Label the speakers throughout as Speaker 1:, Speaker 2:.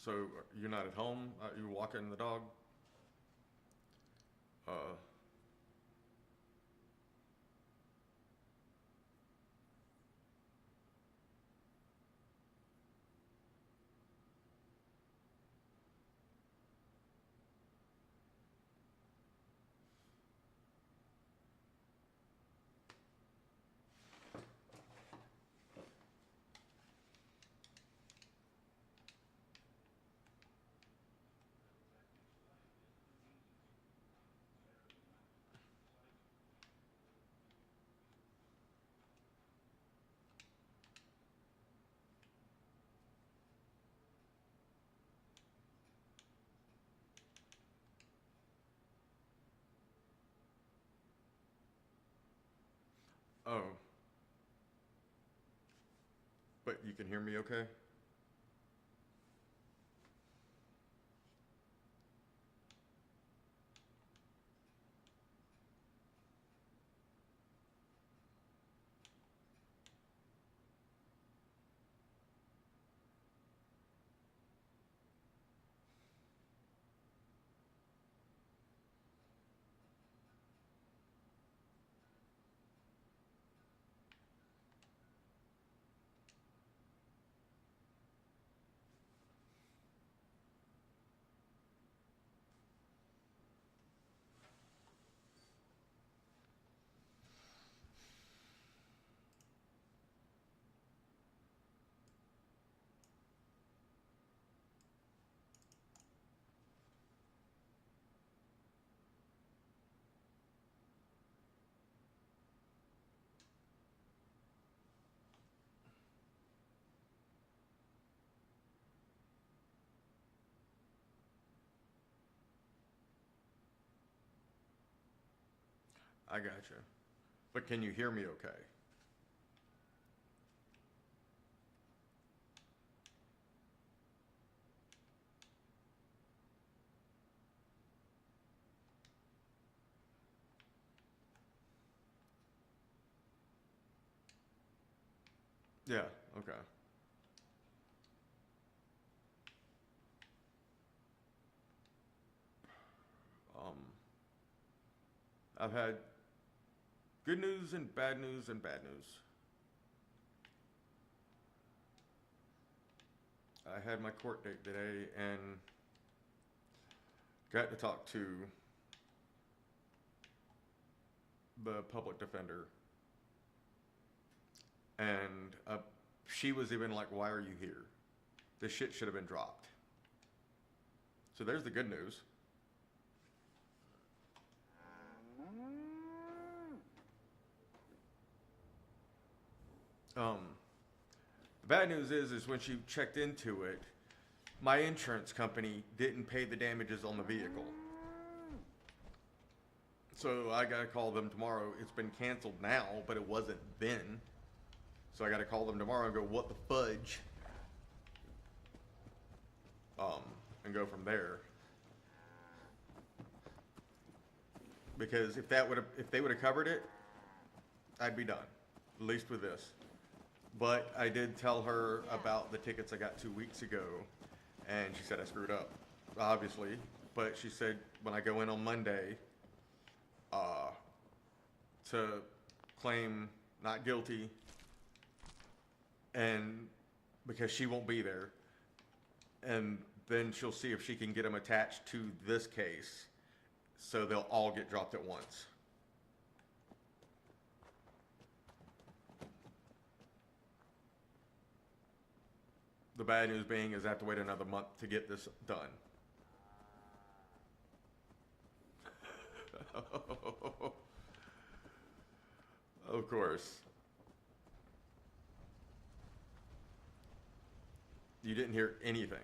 Speaker 1: So you're not at home? You walking the dog? Uh, oh, but you can hear me okay? I gotcha. But can you hear me okay? Yeah, okay. Um, I've had good news and bad news and bad news. I had my court date today and got to talk to the public defender. And she was even like, "Why are you here? This shit should have been dropped." So there's the good news. Um, the bad news is when she checked into it, my insurance company didn't pay the damages on the vehicle. So I gotta call them tomorrow. It's been canceled now, but it wasn't then. So I gotta call them tomorrow and go, "What the fudge?" Um, and go from there. Because if they would have covered it, I'd be done. At least with this. But I did tell her about the tickets I got 2 weeks ago, and she said I screwed up, obviously. But she said when I go in on Monday, uh, to claim not guilty, and because she won't be there, and then she'll see if she can get them attached to this case, so they'll all get dropped at once. The bad news being is I have to wait another month to get this done. Of course. You didn't hear anything.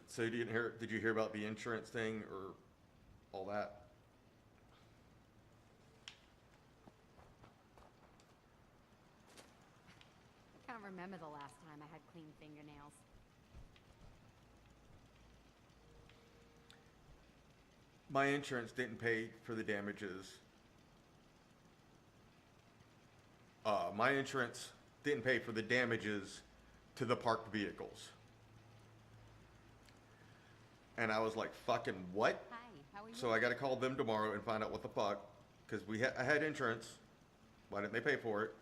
Speaker 1: So you didn't hear? Did you hear about the insurance thing or all that?
Speaker 2: remember the last time I had clean fingernails.
Speaker 1: My insurance didn't pay for the damages. My insurance didn't pay for the damages to the parked vehicles. And I was like, fucking what?
Speaker 2: Hi, how are you?
Speaker 1: So I got to call them tomorrow and find out what the fuck. Because I had insurance. Why didn't they pay for it?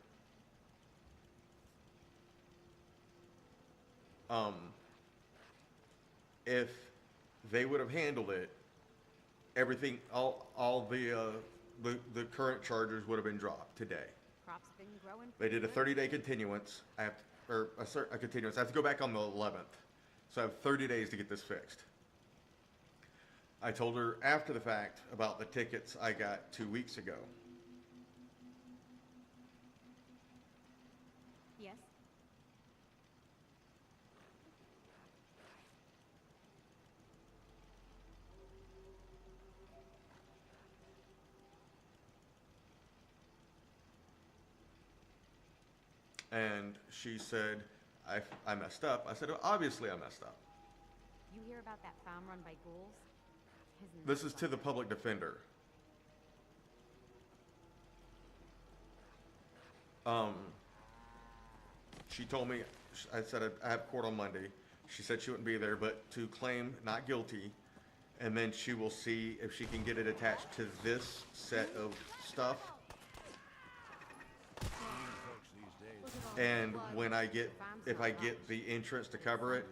Speaker 1: If they would have handled it, everything, all the current charges would have been dropped today.
Speaker 2: Crops have been growing.
Speaker 1: They did a
Speaker 2: pretty
Speaker 1: 30-day continuance. I have to, or a continuance. I have to go back on the 11th. So I have 30 days to get this fixed. I told her after the fact about the tickets I got 2 weeks ago.
Speaker 2: Yes.
Speaker 1: And she said, I messed up. I said, well, obviously I messed up.
Speaker 2: You hear about that farm run by ghouls? Isn't
Speaker 1: This
Speaker 2: that
Speaker 1: is to the
Speaker 2: something?
Speaker 1: public defender. She told me, I said I have court on Monday. She said she wouldn't be there, but to claim not guilty, and then she will see if she can get it attached to this set of stuff. And when if I get the insurance to cover it,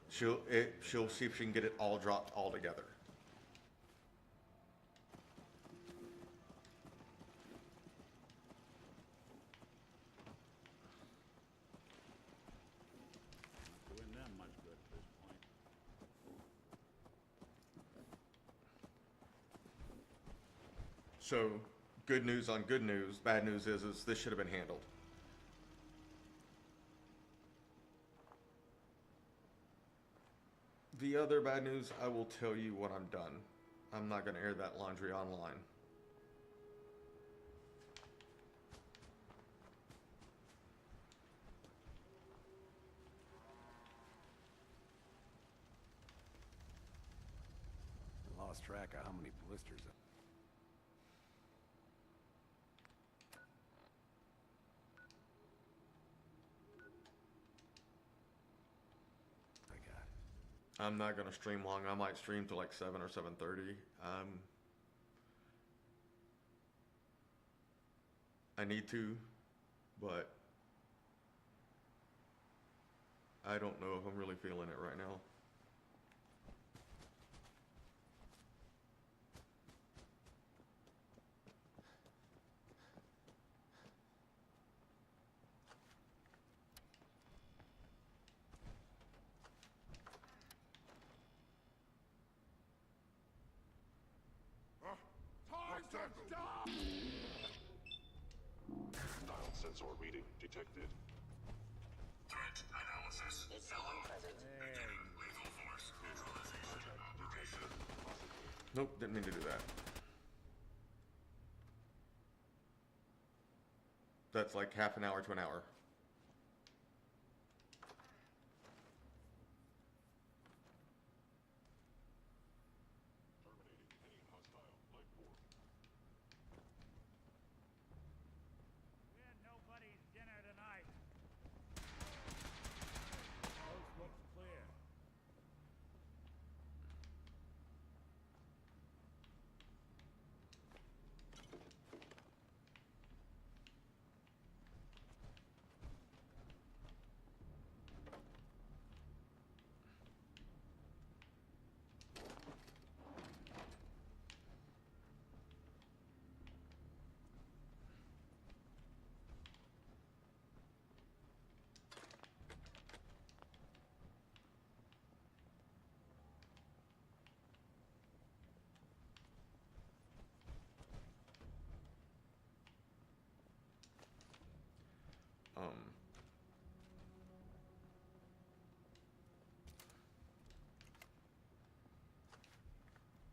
Speaker 1: she'll see if she can get it all dropped all together.
Speaker 3: Doing them much good at this point.
Speaker 1: So, good news on good news. Bad news is this should have been handled. The other bad news, I will tell you when I'm done. I'm not going to air that laundry online.
Speaker 4: I lost track of how many blisters. I got.
Speaker 1: I'm not going to stream long. I might stream till like 7 or 7:30. I need to, but I don't know if I'm really feeling it right now.
Speaker 5: Dial sensor reading detected. Threat analysis. Fellow. Detecting lethal force. Neutralization operation.
Speaker 1: Nope, didn't mean to do that. That's like half an hour to an hour.
Speaker 5: Terminating any hostile life form.
Speaker 3: We're nobody's dinner tonight. Coast looks clear.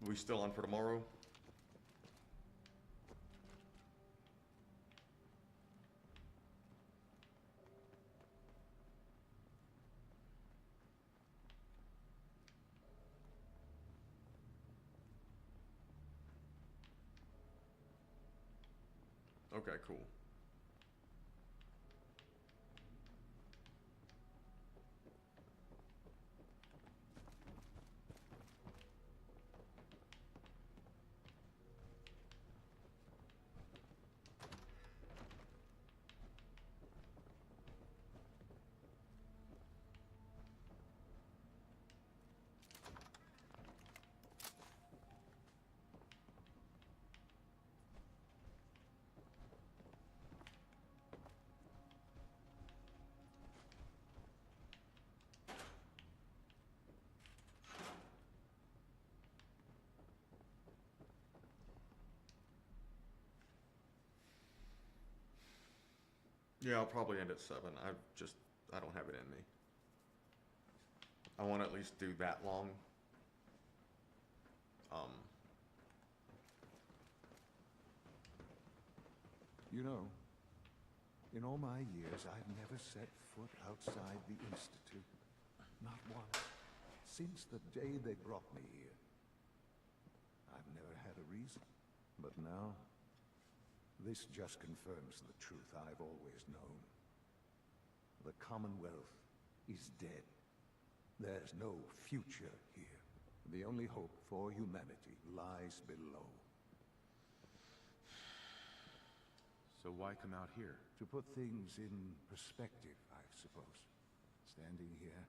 Speaker 1: We still on for tomorrow? Okay, cool. Yeah, I'll probably end at 7. I don't have it in me. I want to at least do that long.
Speaker 6: You know, in all my years, I've never set foot outside the Institute. Not once. Since the day they brought me here. I've never had a reason. But now, this just confirms the truth I've always known. The Commonwealth is dead. There's no future here. The only hope for humanity lies below.
Speaker 4: So why come out here?
Speaker 6: To put things in perspective, I suppose. Standing here,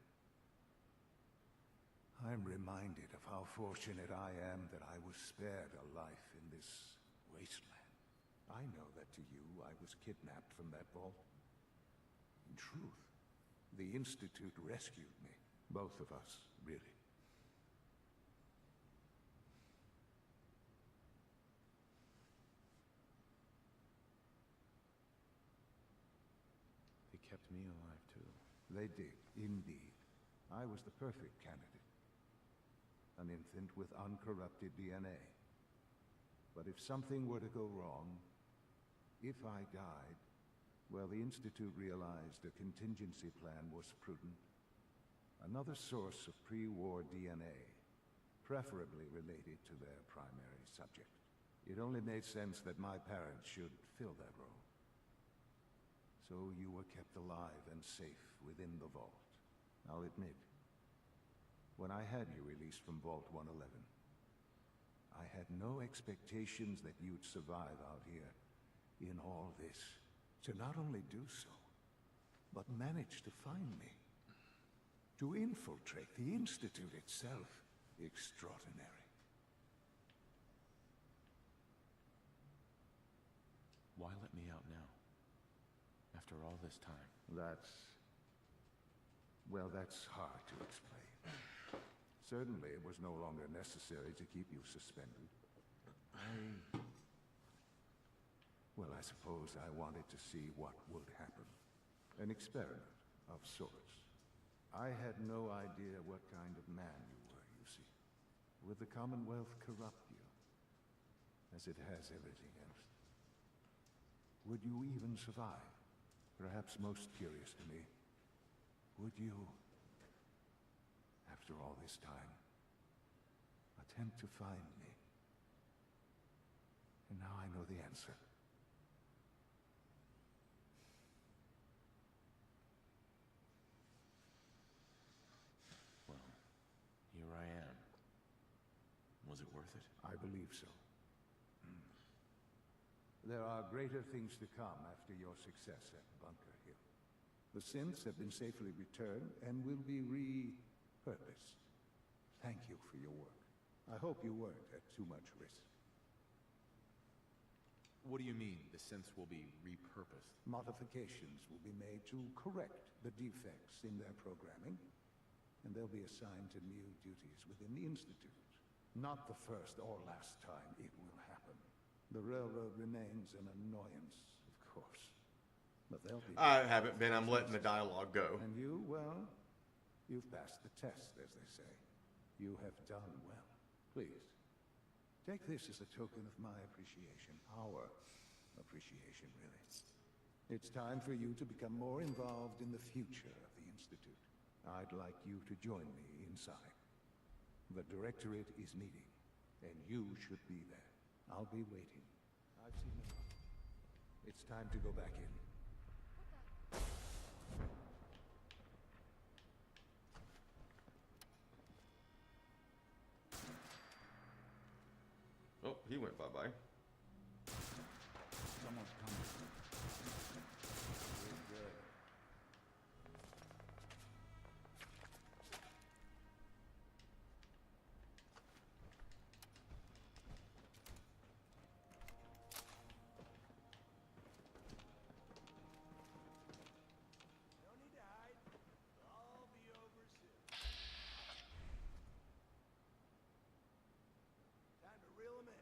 Speaker 6: I'm reminded of how fortunate I am that I was spared a life in this wasteland. I know that to you, I was kidnapped from that vault. In truth, the Institute rescued me. Both of us, really.
Speaker 4: They kept me alive, too.
Speaker 6: They did, indeed. I was the perfect candidate. An infant with uncorrupted DNA. But if something were to go wrong, if I died, well, the Institute realized a contingency plan was prudent. Another source of pre-war DNA, preferably related to their primary subject. It only made sense that my parents should fill that role. So you were kept alive and safe within the vault. I'll admit, when I had you released from Vault 111, I had no expectations that you'd survive out here in all this. To not only do so, but manage to find me. To infiltrate the Institute itself. Extraordinary.
Speaker 4: Why let me out now? After all this time?
Speaker 6: Well, that's hard to explain. Certainly, it was no longer necessary to keep you suspended. Well, I suppose I wanted to see what would happen. An experiment of sorts. I had no idea what kind of man you were, you see. Would the Commonwealth corrupt you? As it has everything else? Would you even survive? Perhaps most curious to me, would you, after all this time, attempt to find me? And now I know the answer.
Speaker 4: Well, here I am. Was it worth it?
Speaker 6: I believe so. There are greater things to come after your success at Bunker Hill. The synths have been safely returned and will be repurposed. Thank you for your work. I hope you weren't at too much risk.
Speaker 4: What do you mean, the synths will be repurposed?
Speaker 6: Modifications will be made to correct the defects in their programming, and they'll be assigned to new duties within the Institute. Not the first or last time it will happen. The railroad remains an annoyance, of course. But they'll be...
Speaker 1: I haven't been. I'm letting the dialogue go.
Speaker 6: And you, well, you've passed the test, as they say. You have done well. Please, take this as a token of my appreciation. Our appreciation, really. It's time for you to become more involved in the future of the Institute. I'd like you to join me inside. The Directorate is meeting, and you should be there. I'll be waiting. I've seen enough. It's time to go back in.
Speaker 1: Oh, he went bye-bye.
Speaker 3: Someone's coming. Good. No need to hide. It'll all be over soon. Time to reel 'em in.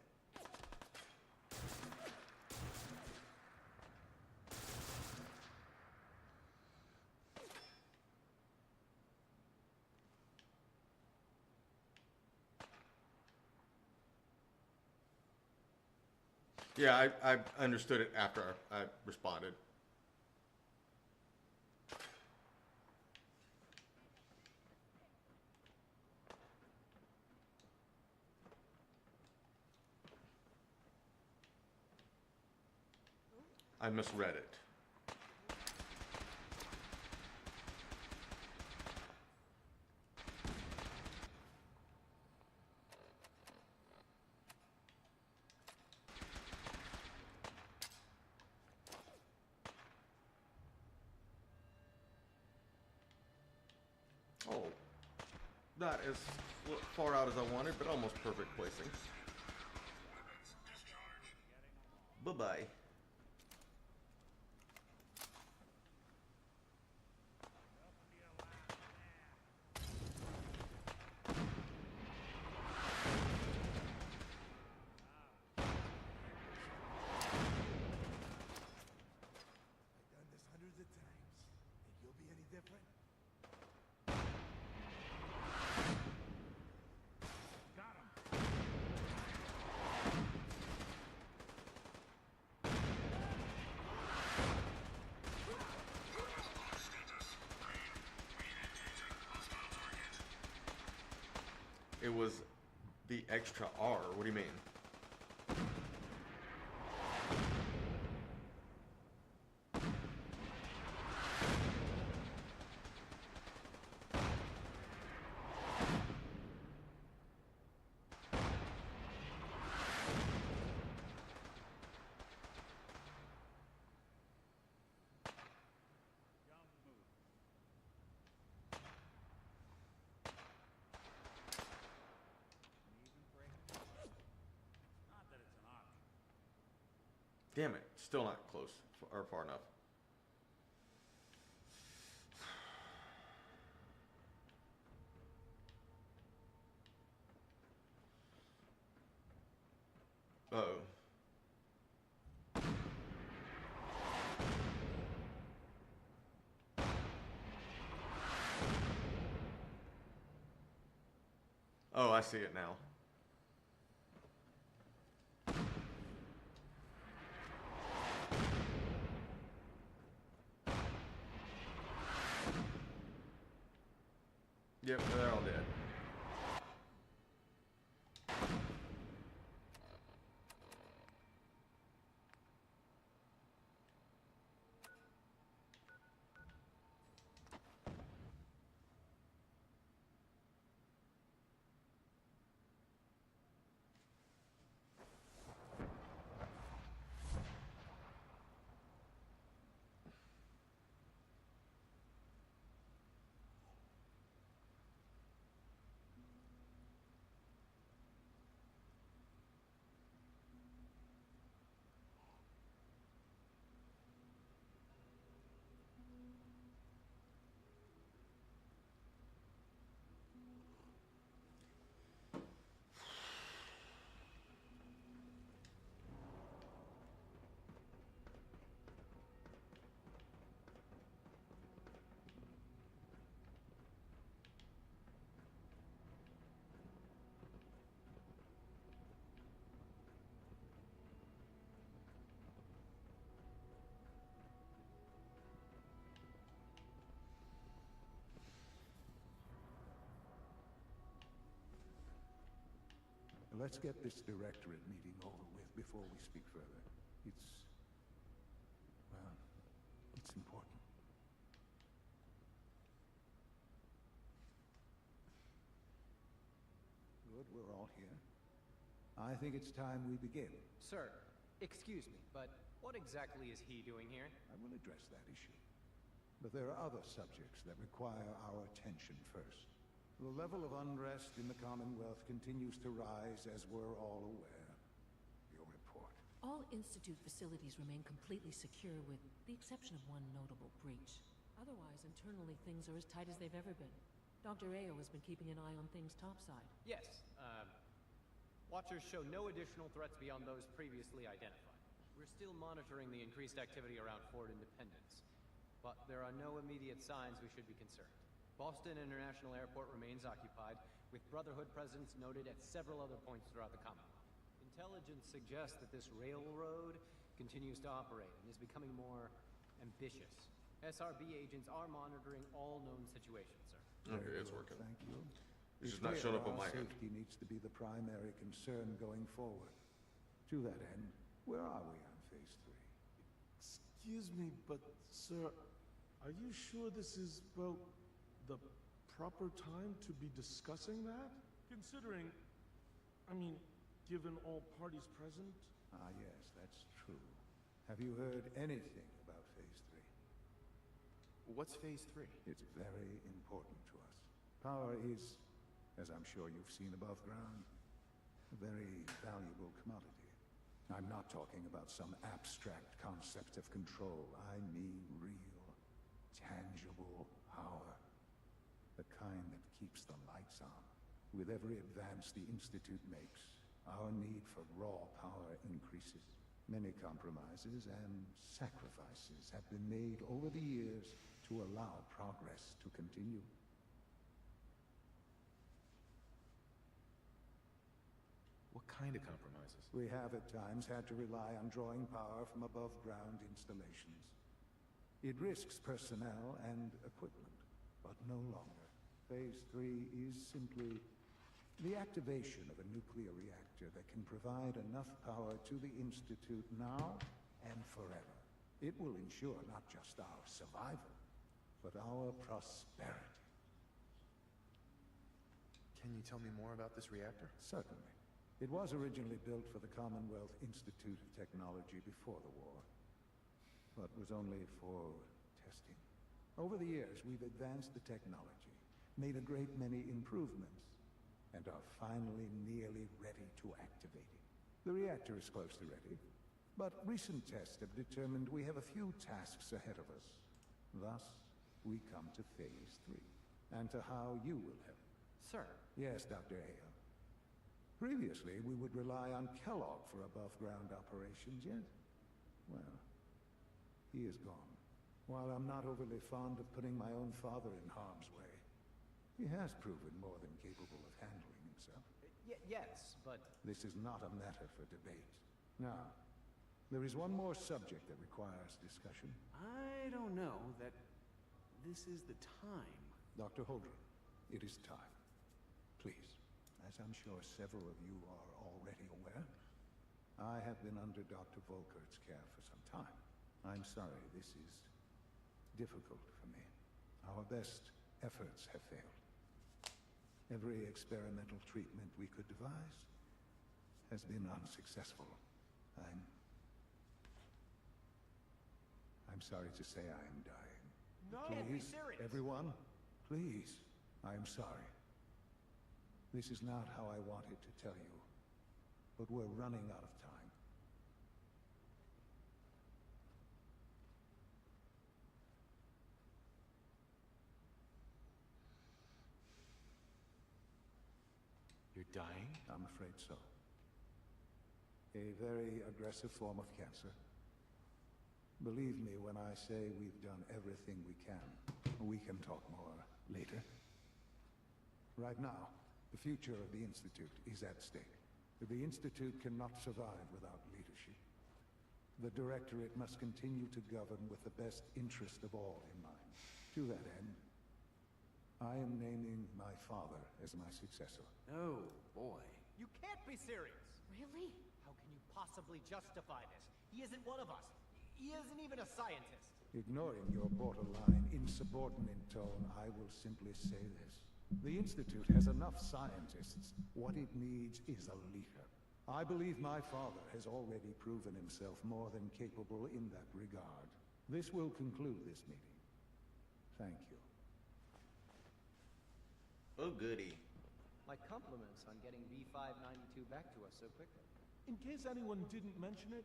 Speaker 1: Yeah, I understood it after I responded. I misread it. Oh, not as far out as I wanted, but almost perfect placing.
Speaker 5: Weapons discharged.
Speaker 1: Bye-bye.
Speaker 3: I've done this hundreds of times. Think you'll be any different? Got him.
Speaker 5: Status. Green. Re-engaging hostile target.
Speaker 1: It was the extra R. What do you mean?
Speaker 3: Dumb move. Can you even break it? Not that it's an option.
Speaker 1: Damn it. Still not close or far enough. Uh-oh. Oh, I see it now. Yep, they're all dead.
Speaker 6: Let's get this directorate meeting over with before we speak further. It's good we're all here. I think it's time we begin.
Speaker 7: Sir, excuse me, but what exactly is he doing here?
Speaker 6: I will address that issue. But there are other subjects that require our attention first. The level of unrest in the Commonwealth continues to rise, as we're all aware. Your report.
Speaker 8: All Institute facilities remain completely secure with the exception of one notable breach. Otherwise, internally, things are as tight as they've ever been. Dr. Ayo has been keeping an eye on things topside.
Speaker 7: Yes, Watchers show no additional threats beyond those previously identified. We're still monitoring the increased activity around Fort Independence, but there are no immediate signs we should be concerned. Boston International Airport remains occupied, with Brotherhood presence noted at several other points throughout the Commonwealth. Intelligence suggests that this railroad continues to operate and is becoming more ambitious. SRB agents are monitoring all known situations, sir.
Speaker 1: Okay, it's working.
Speaker 6: Thank you.
Speaker 1: It's just not showing up on my end.
Speaker 6: Safety needs to be the primary concern going forward. To that end, where are we on Phase 3?
Speaker 9: Excuse me, but, sir, are you sure this is, well, the proper time to be discussing that? Considering, I mean, given all parties present?
Speaker 6: Ah, yes, that's true. Have you heard anything about Phase 3?
Speaker 4: What's Phase 3?
Speaker 6: It's very important to us. Power is, as I'm sure you've seen above ground, a very valuable commodity. I'm not talking about some abstract concept of control. I mean real, tangible power. The kind that keeps the lights on. With every advance the Institute makes, our need for raw power increases. Many compromises and sacrifices have been made over the years to allow progress to continue.
Speaker 4: What kind of compromises?
Speaker 6: We have at times had to rely on drawing power from above-ground installations. It risks personnel and equipment, but no longer. Phase 3 is simply the activation of a nuclear reactor that can provide enough power to the Institute now and forever. It will ensure not just our survival, but our prosperity.
Speaker 4: Can you tell me more about this reactor?
Speaker 6: Certainly. It was originally built for the Commonwealth Institute of Technology before the war, but was only for testing. Over the years, we've advanced the technology, made a great many improvements, and are finally nearly ready to activate it. The reactor is close to ready, but recent tests have determined we have a few tasks ahead of us. Thus, we come to Phase 3, and to how you will help.
Speaker 7: Sir,
Speaker 6: Yes, Dr. Ayo. Previously, we would rely on Kellogg for above-ground operations, yet, well, he is gone. While I'm not overly fond of putting my own father in harm's way, he has proven more than capable of handling himself.
Speaker 7: yes, but...
Speaker 6: This is not a matter for debate. Now, there is one more subject that requires discussion.
Speaker 10: I don't know that this is the time.
Speaker 6: Dr. Holdren, it is time. Please. As I'm sure several of you are already aware, I have been under Dr. Volkert's care for some time. I'm sorry this is difficult for me. Our best efforts have failed. Every experimental treatment we could devise has been unsuccessful. I'm sorry to say I am dying.
Speaker 7: No,
Speaker 6: Please,
Speaker 7: be serious.
Speaker 6: everyone, please, I am sorry. This is not how I wanted to tell you, but we're running out of time.
Speaker 4: You're dying?
Speaker 6: I'm afraid so. A very aggressive form of cancer. Believe me when I say we've done everything we can. We can talk more later. Right now, the future of the Institute is at stake. The Institute cannot survive without leadership. The Directorate must continue to govern with the best interest of all in mind. To that end, I am naming my father as my successor.
Speaker 10: Oh, boy.
Speaker 7: You can't be serious!
Speaker 2: Really?
Speaker 7: How can you possibly justify this? He isn't one of us. He isn't even a scientist.
Speaker 6: Ignoring your borderline, insubordinate tone, I will simply say this. The Institute has enough scientists. What it needs is a leader. I believe my father has already proven himself more than capable in that regard. This will conclude this meeting. Thank you.
Speaker 1: Oh, goody.
Speaker 7: My compliments on getting B592 back to us so quickly.
Speaker 9: In case anyone didn't mention it,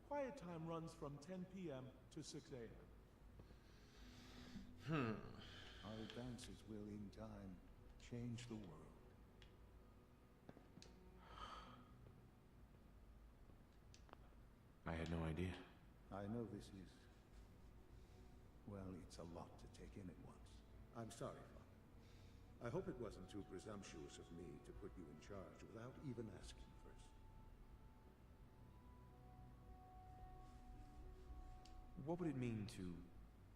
Speaker 9: quiet time runs from 10 p.m. to 6 a.m.
Speaker 6: Our advances will, in time, change the world.
Speaker 4: I had no idea.
Speaker 6: I know this is... well, it's a lot to take in at once.
Speaker 11: I'm sorry, Father. I hope it wasn't too presumptuous of me to put you in charge without even asking first.
Speaker 4: What would it mean to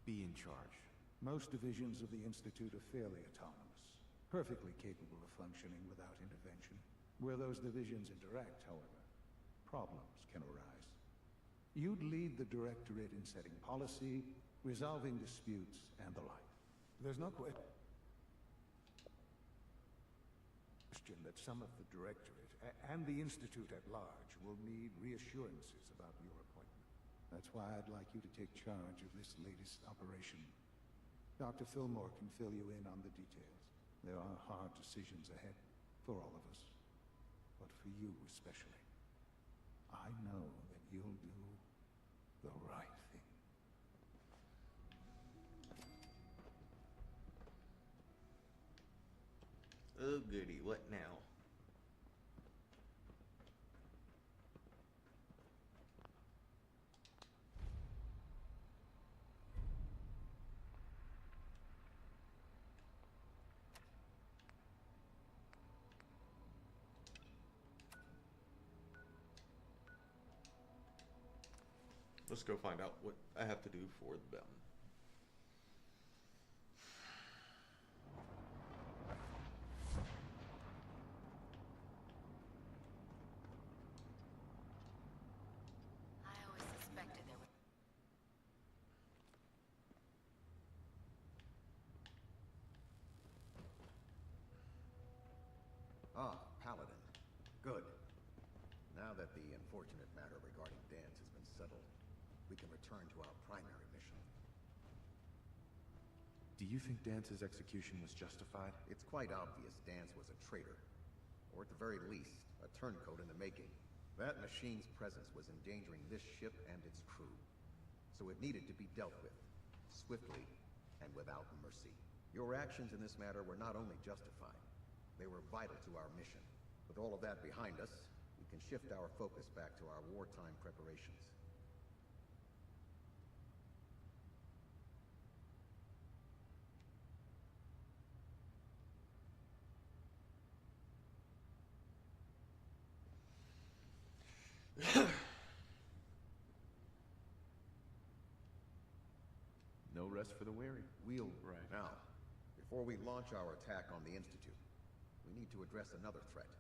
Speaker 4: be in charge?
Speaker 6: Most divisions of the Institute are fairly autonomous, perfectly capable of functioning without intervention. Where those divisions interact, however, problems can arise. You'd lead the Directorate in setting policy, resolving disputes, and the like. There's no question that some of the Directorate and the Institute at large will need reassurances about your appointment. That's why I'd like you to take charge of this latest operation. Dr. Fillmore can fill you in on the details. There are hard decisions ahead for all of us, but for you especially. I know that you'll do the right thing.
Speaker 1: Oh, goody. What now? Let's go find out what I have to do for them.
Speaker 2: I always suspected there would...
Speaker 12: Ah, Paladin. Good. Now that the unfortunate matter regarding Dance has been settled, we can return to our primary mission.
Speaker 4: Do you think Dance's execution was justified?
Speaker 12: It's quite obvious Dance was a traitor, or at the very least, a turncoat in the making. That machine's presence was endangering this ship and its crew, so it needed to be dealt with, swiftly and without mercy. Your actions in this matter were not only justified, they were vital to our mission. With all of that behind us, we can shift our focus back to our wartime preparations.
Speaker 4: No rest for the weary.
Speaker 12: We'll...
Speaker 4: Right.
Speaker 12: Now, before we launch our attack on the Institute, we need to address another threat.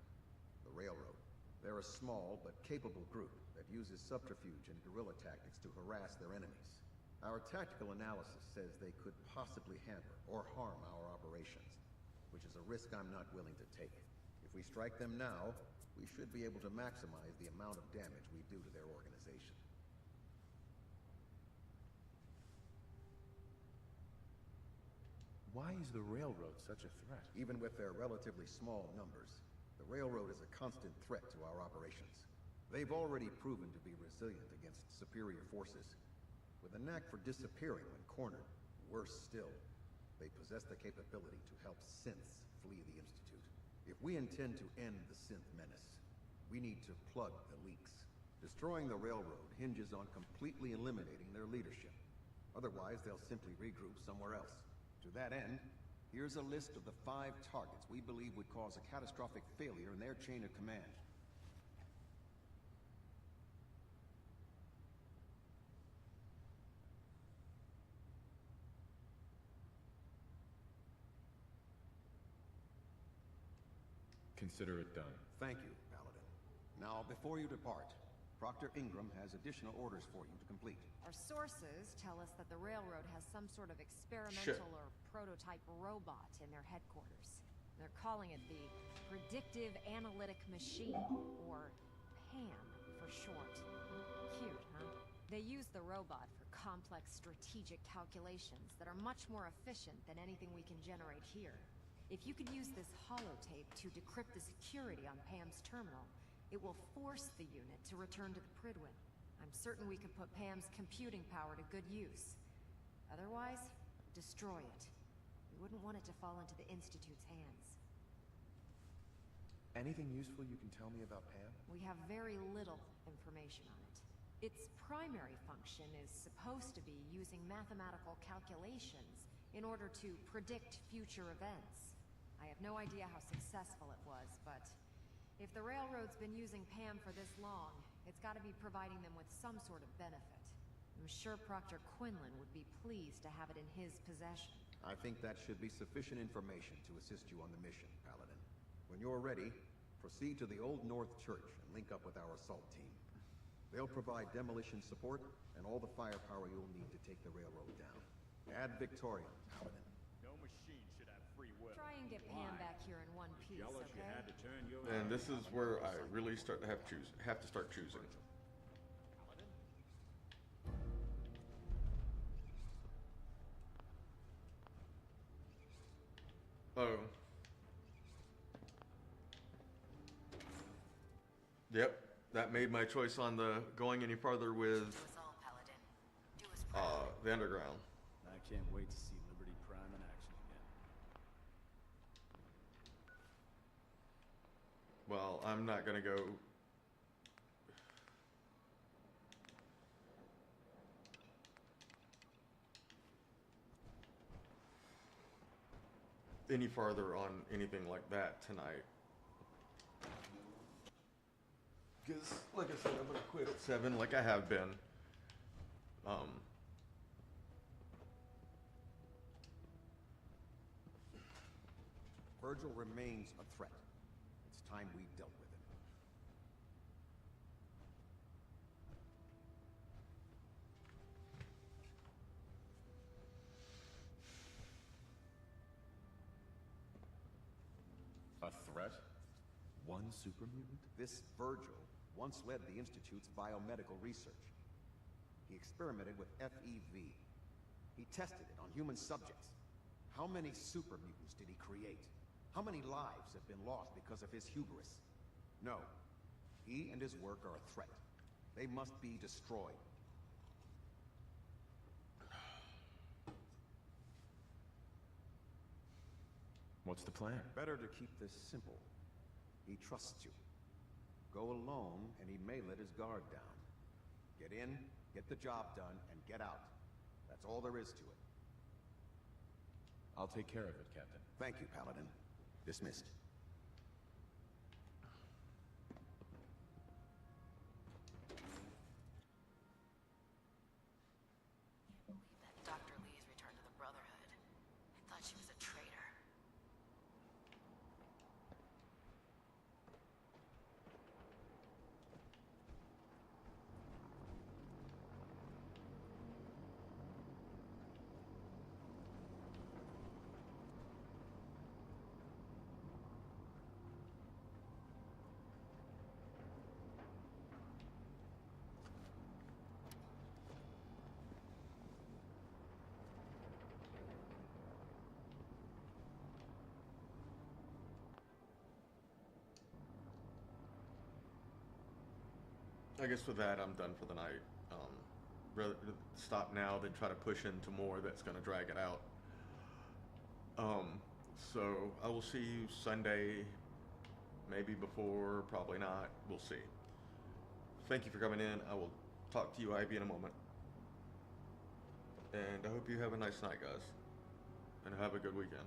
Speaker 12: The Railroad. They're a small but capable group that uses subterfuge and guerrilla tactics to harass their enemies. Our tactical analysis says they could possibly hamper or harm our operations, which is a risk I'm not willing to take. If we strike them now, we should be able to maximize the amount of damage we do to their organization.
Speaker 4: Why is the railroad such a threat?
Speaker 12: Even with their relatively small numbers, the railroad is a constant threat to our operations. They've already proven to be resilient against superior forces, with a knack for disappearing when cornered. Worse still, they possess the capability to help synths flee the Institute. If we intend to end the synth menace, we need to plug the leaks. Destroying the railroad hinges on completely eliminating their leadership. Otherwise, they'll simply regroup somewhere else. To that end, here's a list of the 5 targets we believe would cause a catastrophic failure in their chain of command.
Speaker 4: Consider it done.
Speaker 12: Thank you, Paladin. Now, before you depart, Proctor Ingram has additional orders for you to complete.
Speaker 2: Our sources tell us that the railroad has some sort of experimental or prototype robot in their headquarters. calling it the Predictive Analytic Machine, or PAM for short. Cute, huh? They use the robot for complex strategic calculations that are much more efficient than anything we can generate here. If you could use this holotape to decrypt the security on Pam's terminal, it will force the unit to return to the Pridwin. I'm certain we could put Pam's computing power to good use. Otherwise, destroy it. We wouldn't want it to fall into the Institute's hands.
Speaker 12: Anything useful you can tell me about Pam?
Speaker 2: We have very little information on it. Its primary function is supposed to be using mathematical calculations in order to predict future events. I have no idea how successful it was, but if the Railroad's been using Pam for this long, it's got to be providing them with some sort of benefit. I'm sure Proctor Quinlan would be pleased to have it in his possession.
Speaker 12: I think that should be sufficient information to assist you on the mission, Paladin. When you're ready, proceed to the Old North Church and link up with our assault team. They'll provide demolition support and all the firepower you'll need to take the railroad down. Ad Victoriam, Paladin.
Speaker 3: No machine should have free will.
Speaker 2: Try and get Pam back here in one piece,
Speaker 3: Jealous you
Speaker 2: okay?
Speaker 3: had to turn your
Speaker 1: And this is where I really start to have to start choosing. Oh. Yep, that made my choice on the going any farther with the underground.
Speaker 3: I can't wait to see Liberty Prime in action again.
Speaker 1: Well, I'm not gonna go. Any farther on anything like that tonight. Because, like I said, I'm gonna quit at 7 like I have been.
Speaker 12: Virgil remains a threat. It's time we dealt with him.
Speaker 4: A threat? One super mutant?
Speaker 12: This Virgil once led the Institute's biomedical research. He experimented with FEV. He tested it on human subjects. How many super mutants did he create? How many lives have been lost because of his hubris? No. He and his work are a threat. They must be destroyed.
Speaker 4: What's the plan?
Speaker 12: Better to keep this simple. He trusts you. Go alone, and he may let his guard down. Get in, get the job done, and get out. That's all there is to it.
Speaker 4: I'll take care of it, Captain.
Speaker 12: Thank you, Paladin. Dismissed.
Speaker 8: Can't believe that Dr. Lee's return to the Brotherhood. I thought she was a traitor.
Speaker 1: I guess with that, I'm done for the night. Rather stop now than try to push into more that's going to drag it out. So I will see you Sunday, maybe before, probably not. We'll see. Thank you for coming in. I will talk to you, Ivy, in a moment. And I hope you have a nice night, guys. And have a good weekend.